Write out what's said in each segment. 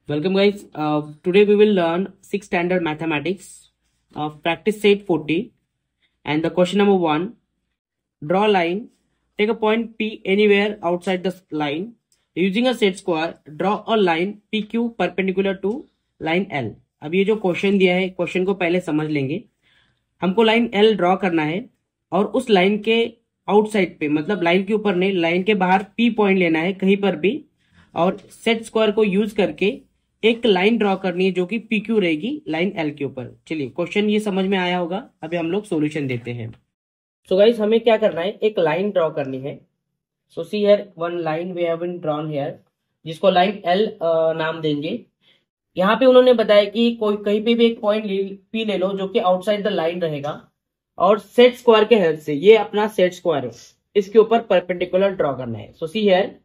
Welcome guys. Today we will learn 6th standard mathematics of practice set 40 and the question number 1. Draw a line. Take a point P anywhere outside the line. Using a set square, draw a line PQ perpendicular to line L. अब ये जो question दिया है, question को पहले समझ लेंगे। हमको लाइन L ड्रॉ करना है और उस लाइन के आउटसाइड पे, मतलब लाइन के ऊपर नहीं, लाइन के बाहर P पॉइंट लेना है कहीं पर भी और सेट स्क्वायर को यूज करके एक लाइन ड्रॉ करनी है जो कि PQ रहेगी लाइन L के ऊपर। चलिए, क्वेश्चन ये समझ में आया होगा। अभी हम लोग सॉल्यूशन देते हैं। सो गाइस, हमें क्या करना है, एक लाइन ड्रॉ करनी है। So see here one line we have been drawn here, जिसको लाइन L नाम देंगे। यहाँ पे उन्होंने बताया कि कोई कहीं पे भी एक पॉइंट P ले लो जो कि आउटसाइड द लाइन रहेगा और सेट स्क्वायर के हेल्प से, ये अपना सेट स्क्वायर है, इसके ऊपर परपेंडिकुलर ड्रॉ करना है। So see here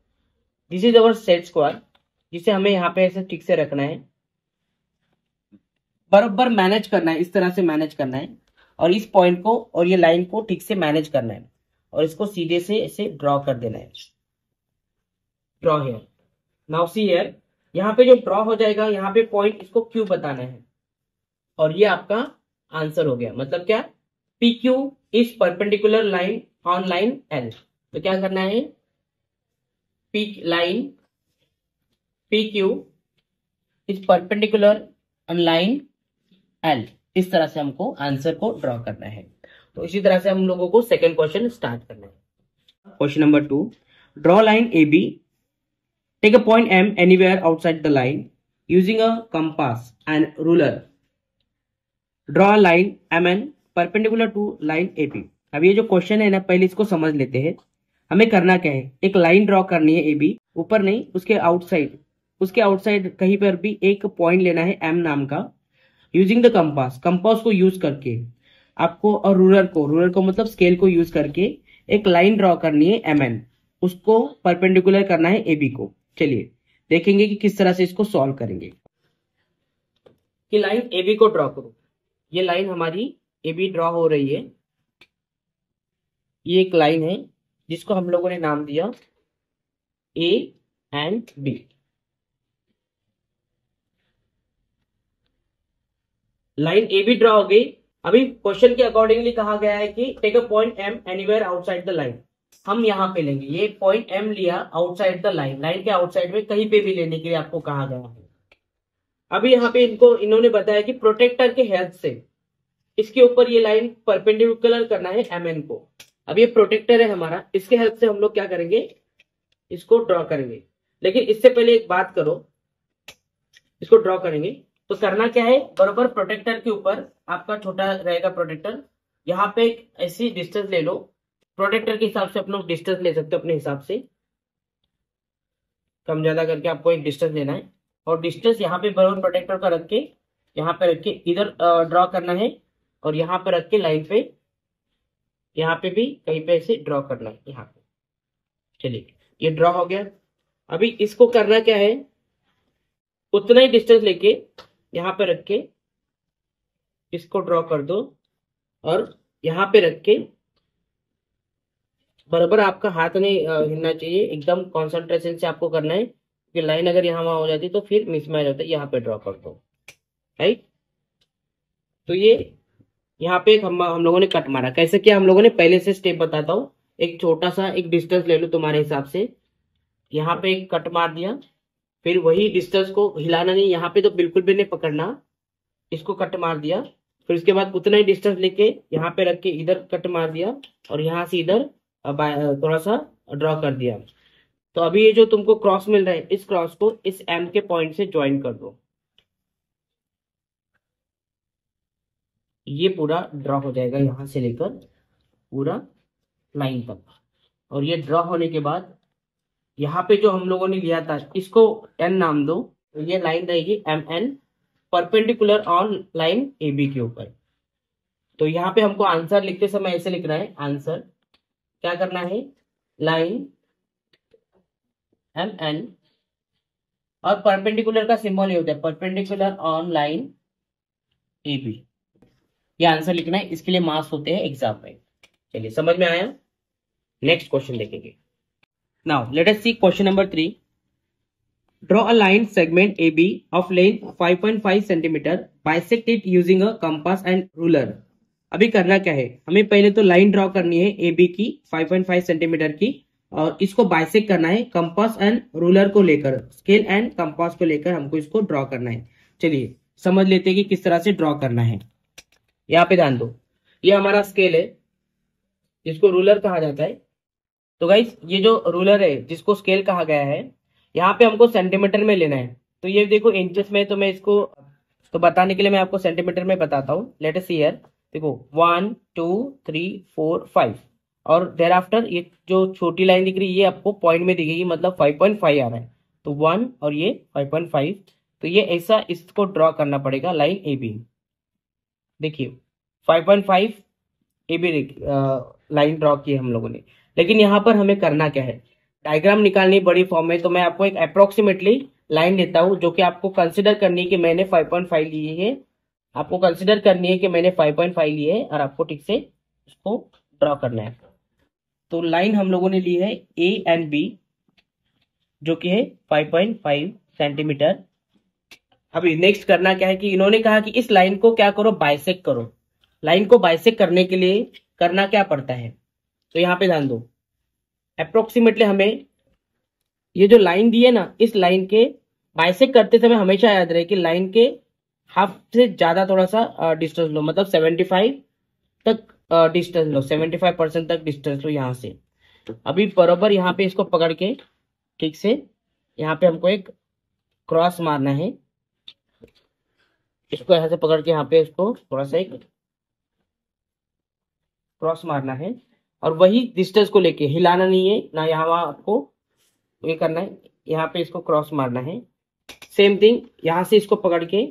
this is our set square, जिसे हमें यहाँ पे ऐसे ठीक से रखना है, बराबर मैनेज करना है, इस तरह से मैनेज करना है और इस पॉइंट को और ये लाइन को ठीक से मैनेज करना है और इसको सीधे से ऐसे ड्रॉ कर देना है। Draw here, now see here, यहाँ पे जो ड्रॉ हो जाएगा, यहाँ पे पॉइंट इसको क्यू बताना है और ये आपका आंसर हो गया। मतलब क्या, P Q is perpendicular line on line L. तो क्या करना है, P line P Q is perpendicular on line L, इस तरह से हमको आंसर को ड्रॉ करना है। तो इसी तरह से हम लोगों को सेकंड क्वेश्चन स्टार्ट करना है। Question number 2, draw line A B, take a point M anywhere outside the line using a compass and ruler, draw line M N perpendicular to line A B. अब ये जो question है ना, पहले इसको समझ लेते हैं। हमें करना क्या है, एक लाइन ड्रॉ करनी है ए बी, ऊपर नहीं, उसके आउटसाइड कहीं पर भी एक पॉइंट लेना है एम नाम का, यूजिंग द कंपास, कंपास को यूज करके आपको, और रूलर को मतलब स्केल को यूज करके एक लाइन ड्रॉ करनी है एम एन, उसको परपेंडिकुलर करना है ए बी को। चलिए देखेंगे कि किस तरह से इसको सॉल्व करेंगे। कि लाइन ए बी को ड्रॉ करो, ये लाइन हमारी ए बी ड्रॉ हो रही है। ये एक लाइन है जिसको हम लोगों ने नाम दिया A and B. Line A B draw हो गई। अभी क्वेश्चन के अकॉर्डिंगली कहा गया है कि take a point M anywhere outside the line. हम यहाँ पे लेंगे, ये पॉइंट एम लिया आउटसाइड द लाइन, लाइन के आउटसाइड में कहीं पे भी लेने के लिए आपको कहा गया है। अभी यहाँ पे इन्होंने बताया कि प्रोटेक्टर के हेल्प से इसके ऊपर ये लाइन परपेंडिकुलर करना है एम एन को। अब ये प्रोटेक्टर है हमारा, इसके हेल्प से हम लोग क्या करेंगे, इसको ड्रॉ करेंगे। लेकिन इससे पहले एक बात करो, इसको ड्रॉ करेंगे तो करना क्या है, बराबर प्रोटेक्टर के ऊपर, आपका छोटा रहेगा प्रोटेक्टर, यहाँ पे एक ऐसी डिस्टेंस ले लो। प्रोटेक्टर के हिसाब से अपना डिस्टेंस ले सकते हो, अपने हिसाब से कम ज्यादा करके आपको एक डिस्टेंस लेना है और डिस्टेंस यहाँ पे बराबर प्रोटेक्टर का रख के, यहाँ पे रख के इधर ड्रॉ करना है और यहाँ पे रख के लाइन पे, यहाँ पे भी कहीं पे ऐसे ड्रॉ करना है यहाँ पे। चलिए, ये ड्रॉ हो गया। अभी इसको करना क्या है, उतना ही डिस्टेंस लेके यहाँ पे रख के इसको ड्रॉ कर दो और यहाँ पे रख के बराबर, आपका हाथ नहीं हिलना चाहिए, एकदम कॉन्सेंट्रेशन से आपको करना है कि लाइन अगर यहाँ वहां हो जाती तो फिर मिसमैच होता है। यहाँ पे ड्रॉ कर दो, राइट। तो ये यहाँ पे हम लोगों ने कट मारा। कैसे किया हम लोगों ने, पहले से स्टेप बताता हूँ। एक छोटा सा एक डिस्टेंस ले लो तुम्हारे हिसाब से, यहाँ पे एक कट मार दिया, फिर वही डिस्टेंस को हिलाना नहीं, यहाँ पे तो बिल्कुल भी नहीं पकड़ना, इसको कट मार दिया, फिर उसके बाद उतना ही डिस्टेंस लेके यहाँ पे रख के इधर कट मार दिया और यहाँ से इधर थोड़ा सा ड्रॉ कर दिया। तो अभी ये जो तुमको क्रॉस मिल रहा है, इस क्रॉस को इस एम के पॉइंट से ज्वाइन कर दो, ये पूरा ड्रॉ हो जाएगा यहाँ से लेकर पूरा लाइन तक। और ये ड्रॉ होने के बाद यहाँ पे जो हम लोगों ने लिया था, इसको एन नाम दो, तो ये लाइन रहेगी M N perpendicular on line A B के ऊपर। तो यहाँ पे हमको आंसर लिखते समय ऐसे लिखना है, आंसर क्या करना है, लाइन एम एन, और परपेंडिकुलर का सिंबल ये होता है perpendicular on line A B, ये आंसर लिखना है। इसके लिए मार्क्स होते हैं एग्जाम में। चलिए, समझ में आया। नेक्स्ट क्वेश्चन देखेंगे। Now let us see question number 3। Draw a line segment A B of length 5.5 centimetre, bisect it using a compass and ruler. अभी करना क्या है, हमें पहले तो लाइन ड्रॉ करनी है ए बी की 5.5 सेंटीमीटर की, और इसको बाइसेक्ट करना है कंपास एंड रूलर को लेकर, स्केल एंड कंपास को लेकर हमको इसको ड्रॉ करना है। चलिए समझ लेते हैं कि किस तरह से ड्रॉ करना है। यहाँ पे ध्यान दो, ये हमारा स्केल है जिसको रूलर कहा जाता है। तो गाइस ये जो रूलर है जिसको स्केल कहा गया है, यहाँ पे हमको सेंटीमीटर में लेना है। तो ये देखो इंचेस में, तो मैं इसको तो बताने के लिए मैं आपको सेंटीमीटर में बताता हूँ। लेट अस सी हियर, देखो 1 2 3 4 5, और देयर आफ्टर ये जो छोटी लाइन दिख रही है ये आपको पॉइंट में दिखेगी, मतलब 5.5 आ रहा है। तो 1 और ये 5.5, तो ये ऐसा इसको ड्रॉ करना पड़ेगा लाइन ए बी। देखिए 5.5 ए बी लाइन ड्रॉ की है हम लोगों ने। लेकिन यहाँ पर हमें करना क्या है, डायग्राम निकालनी बड़ी फॉर्म में, तो मैं आपको एक अप्रोक्सीमेटली लाइन देता हूँ जो कि आपको कंसिडर करनी है कि मैंने 5.5 ली है। आपको कंसिडर करनी है कि मैंने 5.5 ली है और आपको ठीक से उसको ड्रॉ करना है। तो लाइन हम लोगों ने ली है ए एंड बी जो कि है 5.5 सेंटीमीटर। अभी नेक्स्ट करना क्या है कि इन्होंने कहा कि इस लाइन को क्या करो, बाइसेक्ट करो। लाइन को बाइसेक्ट करने के लिए करना क्या पड़ता है, तो यहाँ पे ध्यान दो, अप्रोक्सीमेटली हमें ये जो लाइन दी है ना, इस लाइन के बाइसेक्ट करते समय हमेशा याद रहे कि लाइन के हाफ से ज्यादा थोड़ा सा डिस्टेंस लो, मतलब 75 तक डिस्टेंस लो, 75% तक डिस्टेंस लो यहाँ से। अभी बराबर यहाँ पे इसको पकड़ के ठीक से यहाँ पे हमको एक क्रॉस मारना है। इसको यहाँ से पकड़ के यहाँ पे इसको थोड़ा सा एक क्रॉस मारना है, और वही डिस्टेंस को लेके हिलाना नहीं है ना, यहाँ वहाँ आपको ये करना है। यहाँ पे इसको क्रॉस मारना है। सेम थिंग यहाँ से इसको पकड़ के,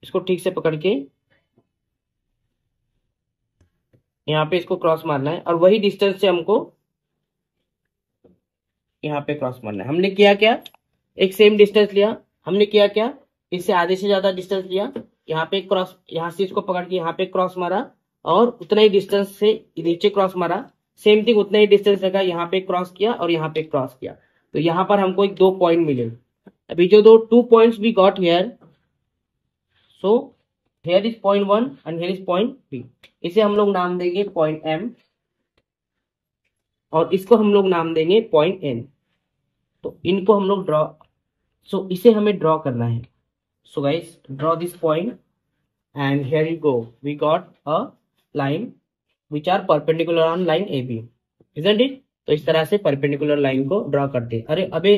इसको ठीक से पकड़ के यहाँ पे इसको क्रॉस मारना है, और वही डिस्टेंस से हमको यहाँ पे क्रॉस मारना है। हमने किया क्या, एक सेम डिस्टेंस लिया, हमने किया क्या, इससे आधे से ज्यादा डिस्टेंस लिया, यहाँ पे क्रॉस, यहाँ से इसको पकड़ के यहाँ पे क्रॉस मारा, और उतना ही डिस्टेंस से नीचे क्रॉस मारा। सेम थिंग उतना ही डिस्टेंस लगा, यहाँ पे क्रॉस किया और यहाँ पे क्रॉस किया। तो यहाँ पर हमको एक 2 पॉइंट मिले। अभी जो 2 points we got here, so here is point 1 and here is point B. इसे हम लोग नाम देंगे पॉइंट एम, और इसको हम लोग नाम देंगे पॉइंट एन। तो इनको हम लोग ड्रॉ, सो इसे हमें ड्रॉ करना है। So guys draw this point and here you go, we got a line which are perpendicular on line AB, isn't it? तो इस तरह से perpendicular line को ड्रॉ करते हैं। अरे अबे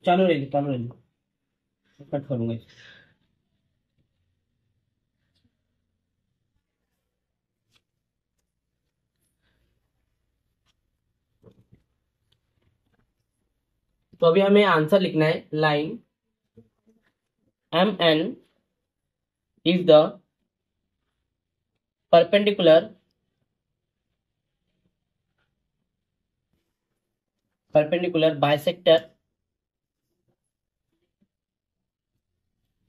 चालू रहिए, चालू रहिए, कट करूंगा इसको। तो अभी हमें आंसर लिखना है, line MN is the perpendicular bisector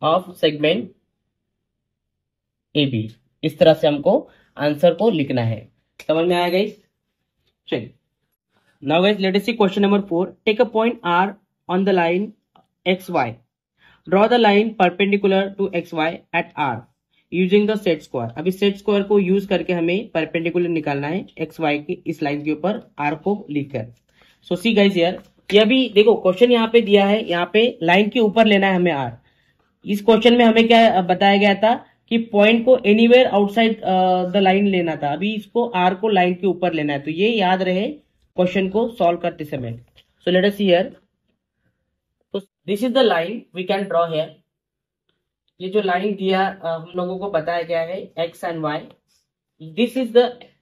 of segment AB। इस तरह से हमको आंसर को लिखना है। समझ में आया गाइस? चलिए now guys let us see question number 4। take a point R on the line XY, draw the line perpendicular to XY at R using the set square। अभी सेट स्क्वायर को use करके हमें perpendicular निकालना है XY की इस line के ऊपर R को लिखकर। सो सी गाइस यार, ये अभी देखो क्वेश्चन यहाँ पे दिया है, यहाँ पे लाइन के ऊपर लेना है हमें R। इस क्वेश्चन में हमें क्या बताया गया था कि पॉइंट को एनीवेयर आउटसाइड द लाइन लेना था, अभी इसको R को लाइन के ऊपर लेना है। तो ये याद रहे क्वेश्चन को सॉल्व करते समय। So let us see here, तो this is the line we can draw here. ये जो लाइन दिया हम लोगों को बताया गया है X and Y, this is the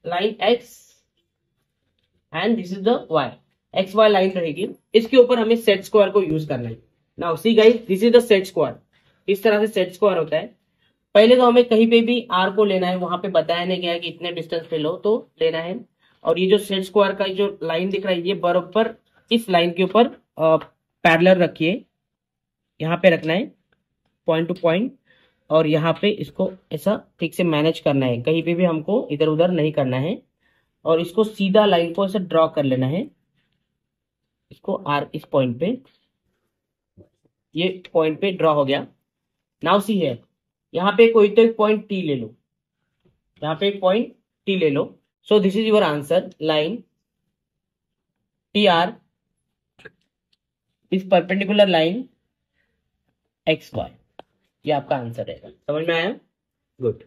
line X and this is the Y, X Y line रहेगी। इसके ऊपर हमें सेट स्क्वायर को यूज करना है। Now see guys, this is the set square. इस तरह से सेट स्क्वायर होता है। पहले तो हमें कहीं पे भी आर को लेना है, वहां पे बताया नहीं गया कि इतने डिस्टेंस पे लो तो लेना है। और ये जो सेट स्क्वायर का जो लाइन दिख रहा है, ये बराबर इस लाइन के ऊपर पैरेलल रखिए, यहाँ पे रखना है पॉइंट टू पॉइंट, और यहाँ पे इसको ऐसा ठीक से मैनेज करना है, कहीं पे भी हमको इधर उधर नहीं करना है। और इसको सीधा लाइन को ऐसे ड्रॉ कर लेना है। इसको आर इस पॉइंट पे, ये पॉइंट पे ड्रॉ हो गया। नाउ सी है, यहाँ पे कोई तो एक पॉइंट टी ले लो, यहाँ पे एक पॉइंट टी ले लो। So this is your answer, line T R is perpendicular line X Y. ये आपका आंसर रहेगा। समझ में आया? गुड।